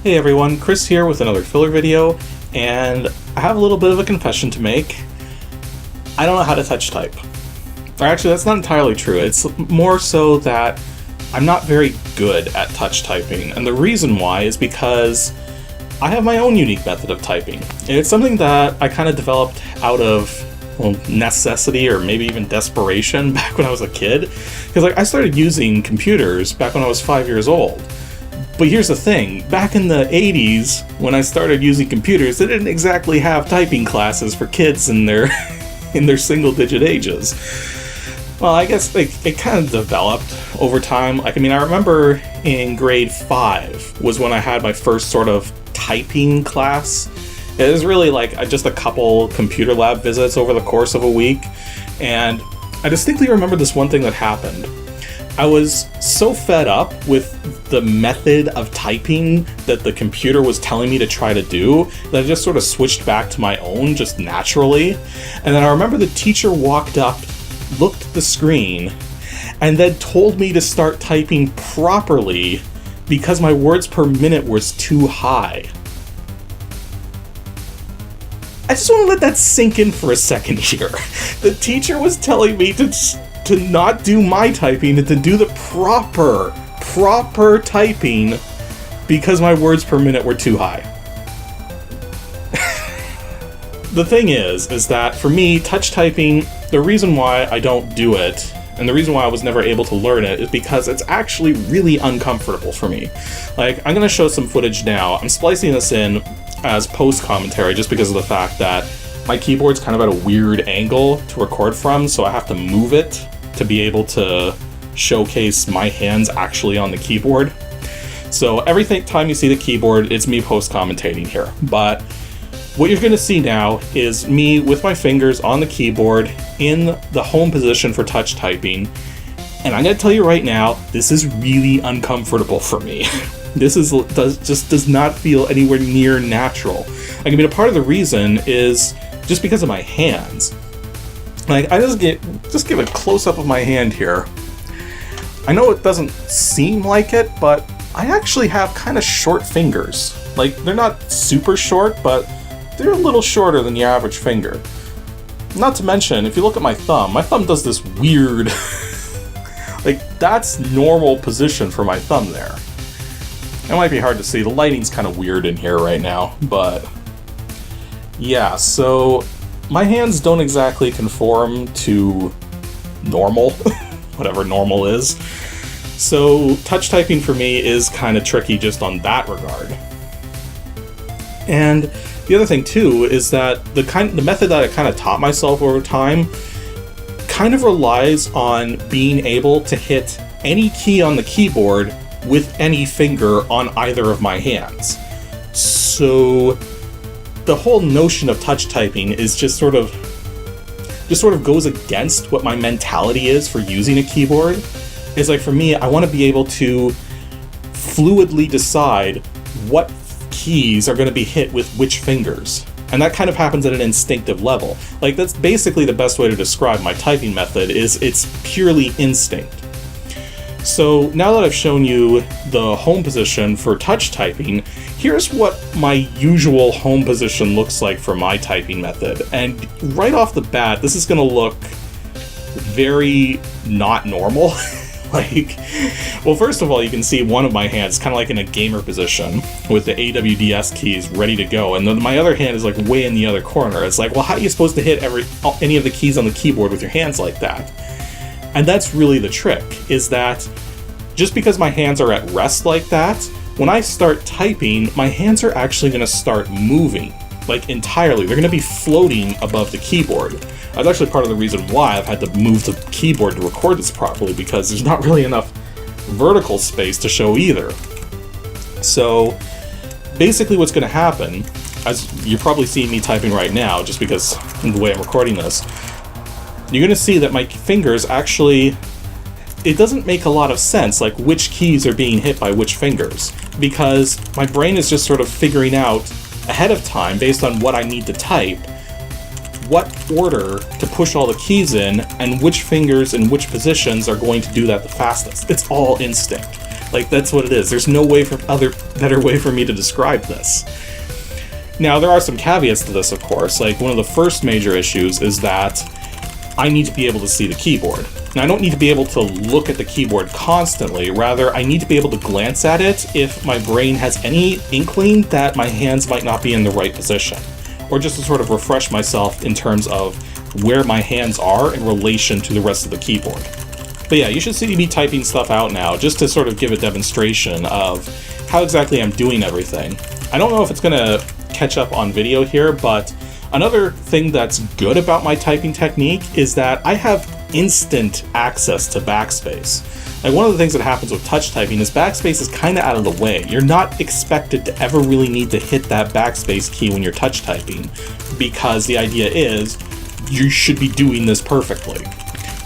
Hey everyone, Chris here with another filler video, and I have a little bit of a confession to make. I don't know how to touch type. Or actually, that's not entirely true. It's more so that I'm not very good at touch typing, and the reason why is because I have my own unique method of typing. And it's something that I kind of developed out of, well, necessity or maybe even desperation back when I was a kid. Because I started using computers back when I was 5 years old. But here's the thing, back in the 80s, when I started using computers, they didn't exactly have typing classes for kids in their single-digit ages. Well, I guess it kind of developed over time. I remember in grade 5 was when I had my first sort of typing class. It was really just a couple computer lab visits over the course of a week, and I distinctly remember this one thing that happened. I was so fed up with the method of typing that the computer was telling me to try to do that I just sort of switched back to my own just naturally. And then I remember the teacher walked up, looked at the screen, and then told me to start typing properly because my words per minute was too high. I just want to let that sink in for a second here. The teacher was telling me to not do my typing and to do the proper typing because my words per minute were too high. The thing is that for me, touch typing, the reason why I don't do it, and the reason why I was never able to learn it, is because it's actually really uncomfortable for me. I'm gonna show some footage now. I'm splicing this in as post-commentary just because of the fact that my keyboard's kind of at a weird angle to record from, so I have to move it to be able to showcase my hands actually on the keyboard. So every time you see the keyboard, it's me post-commentating here. But what you're gonna see now is me with my fingers on the keyboard in the home position for touch typing. And I'm gonna tell you right now, this is really uncomfortable for me. This does not feel anywhere near natural. A part of the reason is just because of my hands. I just give a close-up of my hand here. I know it doesn't seem like it, but I actually have kind of short fingers. They're not super short, but they're a little shorter than the average finger. Not to mention, if you look at my thumb does this weird, that's normal position for my thumb there. It might be hard to see, the lighting's kind of weird in here right now, but yeah, so my hands don't exactly conform to normal, whatever normal is. So touch typing for me is kind of tricky just on that regard. And the other thing too is that the method that I kind of taught myself over time kind of relies on being able to hit any key on the keyboard with any finger on either of my hands. So the whole notion of touch typing is just sort of goes against what my mentality is for using a keyboard. It's for me, I want to be able to fluidly decide what keys are going to be hit with which fingers. And that kind of happens at an instinctive level. That's basically the best way to describe my typing method, is it's purely instinct. So now that I've shown you the home position for touch typing, here's what my usual home position looks like for my typing method. And right off the bat, this is going to look very not normal. Well, first of all, you can see one of my hands kind of in a gamer position with the AWDS keys ready to go, and then my other hand is way in the other corner. It's well, how are you supposed to hit any of the keys on the keyboard with your hands like that? And that's really the trick, is that just because my hands are at rest like that, when I start typing, my hands are actually going to start moving, entirely. They're going to be floating above the keyboard. That's actually part of the reason why I've had to move the keyboard to record this properly, because there's not really enough vertical space to show either. So basically what's going to happen, as you're probably seeing me typing right now, just because of the way I'm recording this, you're going to see that my fingers actually, it doesn't make a lot of sense, which keys are being hit by which fingers, because my brain is just sort of figuring out ahead of time, based on what I need to type, what order to push all the keys in, and which fingers in which positions are going to do that the fastest. It's all instinct. Like, that's what it is. There's no better way for me to describe this. Now, there are some caveats to this, of course. Like, one of the first major issues is that I need to be able to see the keyboard. Now, I don't need to be able to look at the keyboard constantly. Rather, I need to be able to glance at it if my brain has any inkling that my hands might not be in the right position. Or just to sort of refresh myself in terms of where my hands are in relation to the rest of the keyboard. But yeah, you should see me typing stuff out now, just to sort of give a demonstration of how exactly I'm doing everything. I don't know if it's going to catch up on video here, but another thing that's good about my typing technique is that I have instant access to backspace. Like, one of the things that happens with touch typing is backspace is kind of out of the way. You're not expected to ever really need to hit that backspace key when you're touch typing, because the idea is you should be doing this perfectly.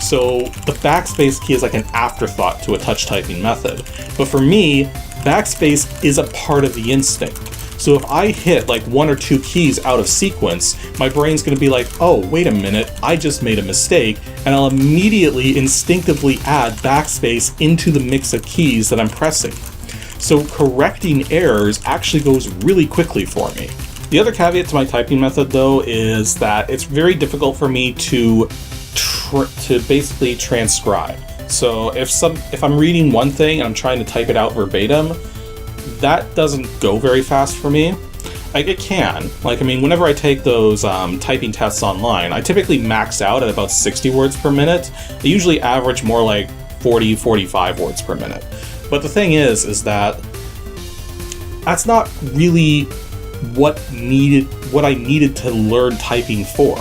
So the backspace key is like an afterthought to a touch typing method. But for me, backspace is a part of the instinct. So if I hit like one or two keys out of sequence, my brain's going to be like, oh, wait a minute, I just made a mistake, and I'll immediately instinctively add backspace into the mix of keys that I'm pressing. So correcting errors actually goes really quickly for me. The other caveat to my typing method, though, is that it's very difficult for me to basically transcribe. So if I'm reading one thing and I'm trying to type it out verbatim, that doesn't go very fast for me. Like, it can. Like, I mean, whenever I take those typing tests online, I typically max out at about 60 words per minute. I usually average more like 40, 45 words per minute. But the thing is that that's not really what I needed to learn typing for.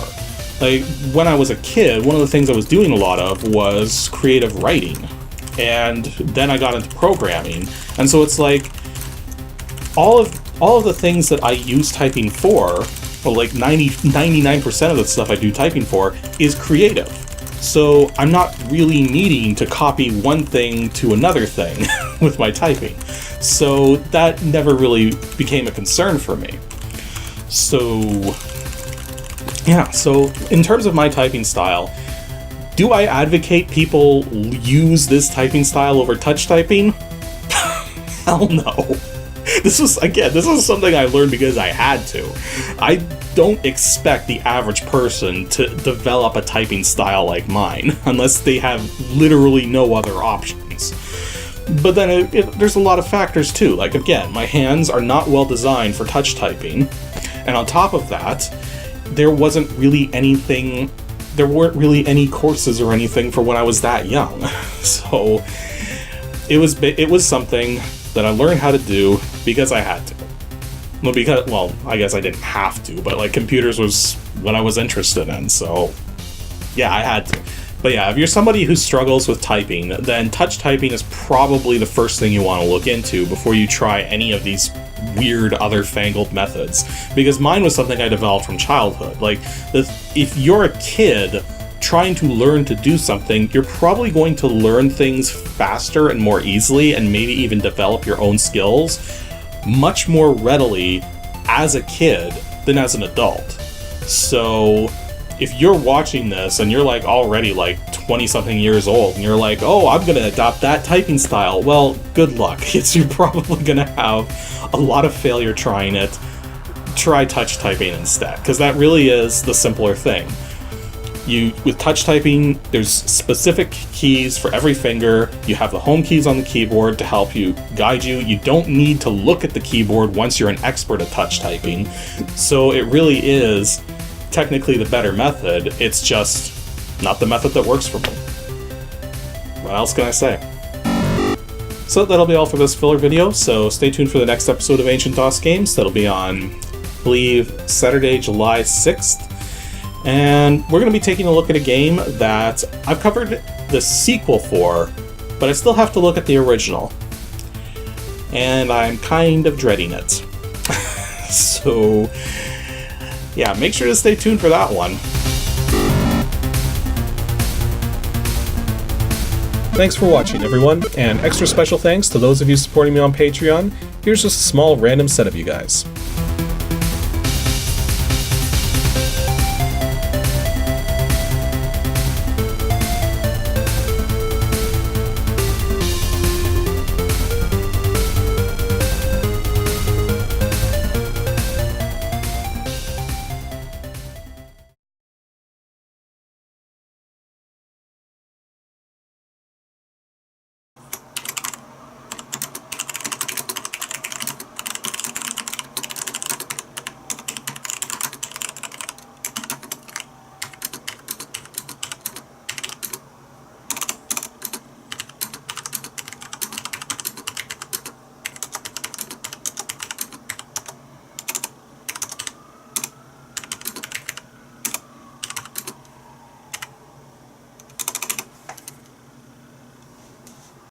Like, when I was a kid, one of the things I was doing a lot of was creative writing. And then I got into programming. And so it's like, all of the things that I use typing for, well, like 99% of the stuff I do typing for, is creative. So I'm not really needing to copy one thing to another thing with my typing. So that never really became a concern for me. So yeah, so in terms of my typing style, do I advocate people use this typing style over touch typing? Hell no. This is something I learned because I had to. I don't expect the average person to develop a typing style like mine, unless they have literally no other options. But then there's a lot of factors too. Like, again, my hands are not well designed for touch typing, and on top of that, there weren't really any courses or anything for when I was that young. So it was something that I learned how to do because I had to. Well, I guess I didn't have to, but like, computers was what I was interested in, so yeah, I had to. But yeah, if you're somebody who struggles with typing, then touch typing is probably the first thing you want to look into before you try any of these weird other fangled methods. Because mine was something I developed from childhood. Like, if you're a kid trying to learn to do something, you're probably going to learn things faster and more easily, and maybe even develop your own skills much more readily as a kid than as an adult. So if you're watching this and you're like already like 20 something years old and you're like, oh, I'm gonna adopt that typing style, well, good luck. You're probably gonna have a lot of failure trying it. Try touch typing instead, because that really is the simpler thing. With touch typing, there's specific keys for every finger. You have the home keys on the keyboard to help you guide you. You don't need to look at the keyboard once you're an expert at touch typing. So it really is technically the better method. It's just not the method that works for me. What else can I say? So that'll be all for this filler video. So stay tuned for the next episode of Ancient DOS Games. That'll be on, I believe, Saturday, July 6th. And we're going to be taking a look at a game that I've covered the sequel for, but I still have to look at the original. And I'm kind of dreading it. So, yeah, make sure to stay tuned for that one. Thanks for watching, everyone, and extra special thanks to those of you supporting me on Patreon. Here's just a small random set of you guys.